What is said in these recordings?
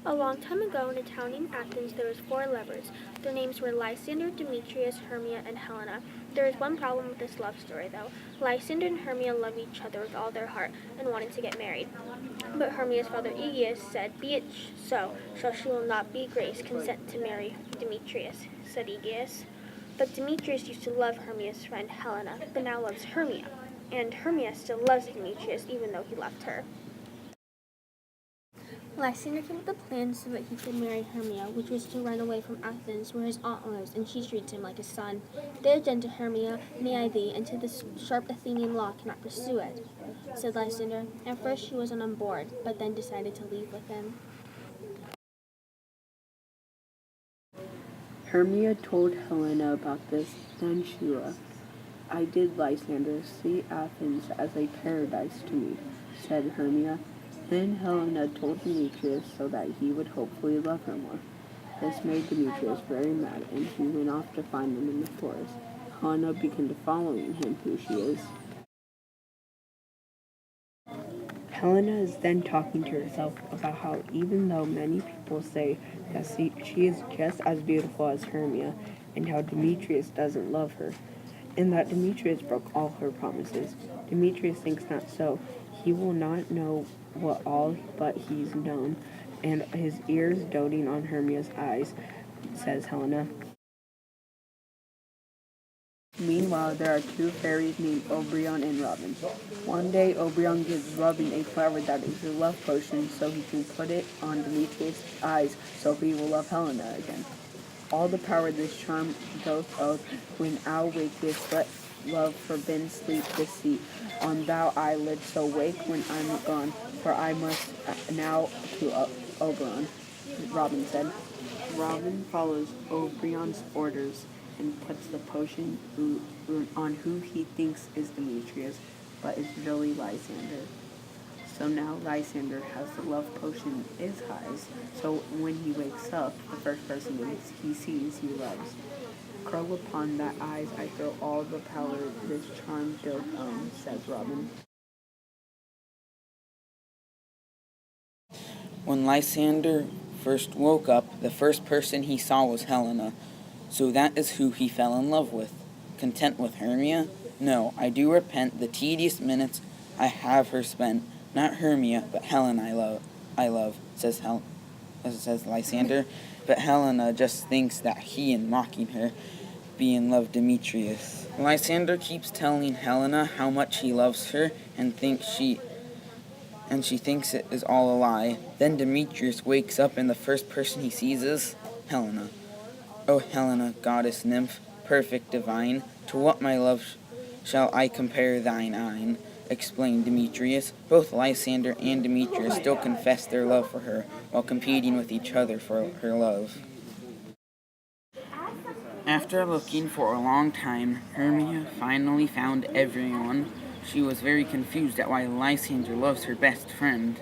A long time ago, in a town named Athens, there was 4 lovers. Their names were Lysander, Demetrius, Hermia, and Helena. There is one problem with this love story, though. Lysander and Hermia loved each other with all their heart and wanted to get married. But Hermia's father Aegeus said, "Be it so she will not be Grace consent to marry Demetrius," said Aegeus. But Demetrius used to love Hermia's friend Helena, but now loves Hermia. And Hermia still loves Demetrius, even though he left her. Lysander came up with a plan so that he could marry Hermia, which was to run away from Athens, where his aunt lives, and she treats him like a son. "There then to Hermia, may I thee, and to the sharp Athenian law cannot pursue it," said Lysander. At first she wasn't on board, but then decided to leave with him. Hermia told Helena about this, then she left. "I did, Lysander, see Athens as a paradise to me," said Hermia. Then Helena told Demetrius so that he would hopefully love her more. This made Demetrius very mad, and he went off to find them in the forest. Helena began to following him who she is. Helena is then talking to herself about how even though many people say that she is just as beautiful as Hermia, and how Demetrius doesn't love her, and that Demetrius broke all her promises, Demetrius thinks not so. He will not know what all but he's known, and his ears doting on Hermia's eyes, says Helena. Meanwhile, there are 2 fairies named Oberon and Robin. One day, Oberon gives Robin a flower that is a love potion so he can put it on Demetrius' eyes so he will love Helena again. All the power this charm doth of, when thou wakest, let love forbidden sleep deceit on thou eyelid, so wake when I'm gone, for I must now to Oberon, Robin said. Robin follows Oberon's orders and puts the potion on who he thinks is Demetrius, but is really Lysander. So now Lysander has the love potion in his eyes, so when he wakes up, the first person he sees he loves. Crow upon that eyes I throw all the power this charm doth own, says Robin. When Lysander first woke up, the first person he saw was Helena. So that is who he fell in love with. Content with Hermia? No, I do repent the tedious minutes I have her spent. Not Hermia, but Helena I love, says Lysander. But Helena just thinks that he, in mocking her, be in love Demetrius. Lysander keeps telling Helena how much he loves her and she thinks it is all a lie. Then Demetrius wakes up and the first person he sees is Helena. "O Helena, goddess nymph, perfect divine, to what my love shall I compare thine eyne?" explained Demetrius. Both Lysander and Demetrius still confess their love for her, while competing with each other for her love. After looking for a long time, Hermia finally found everyone. She was very confused at why Lysander loves her best friend.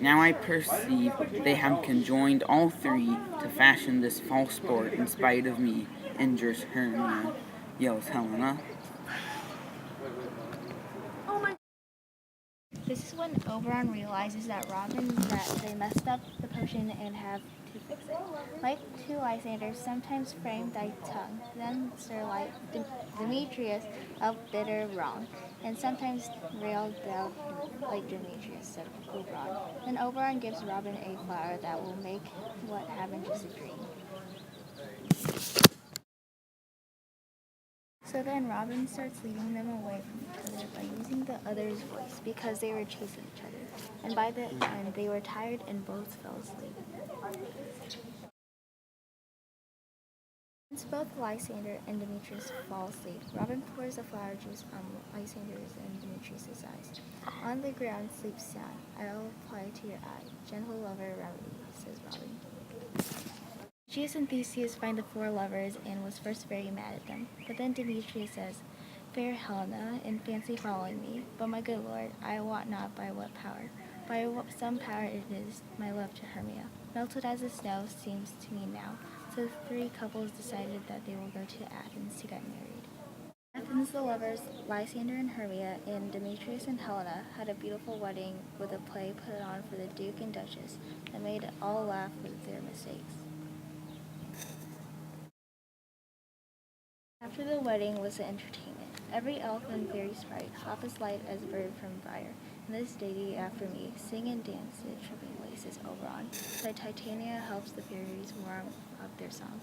"Now I perceive they have conjoined all 3 to fashion this false sport in spite of me," injures Hermia, yells Helena. This is when Oberon realizes that they messed up the potion and have to fix it. Like to Lysander, sometimes frame thy tongue, then Sir Demetrius of bitter wrong, and sometimes rail thou like Demetrius, said Oberon. Then Oberon gives Robin a flower that will make what happened just a dream. So then Robin starts leading them away from each other by using the other's voice because they were chasing each other. And by the end, they were tired and both fell asleep. Once both Lysander and Demetrius fall asleep, Robin pours the flower juice on Lysander's and Demetrius' eyes. "On the ground sleep sound, I'll apply to your eye. Gentle lover remedy," says Robin. Demetrius and Theseus find the 4 lovers and was first very mad at them. But then Demetrius says, "Fair Helena, in fancy following me, but my good lord, I wot not by what power. By some power it is my love to Hermia. Melted as the snow seems to me now." So the 3 couples decided that they will go to Athens to get married. Athens the lovers, Lysander and Hermia, and Demetrius and Helena, had a beautiful wedding with a play put on for the Duke and Duchess that made all laugh with their mistakes. After the wedding was the entertainment. Every elf and fairy sprite, half as light as a bird from fire, and this deity after me, sing and dance, the tripping laces Oberon, so Titania helps the fairies warm up their song.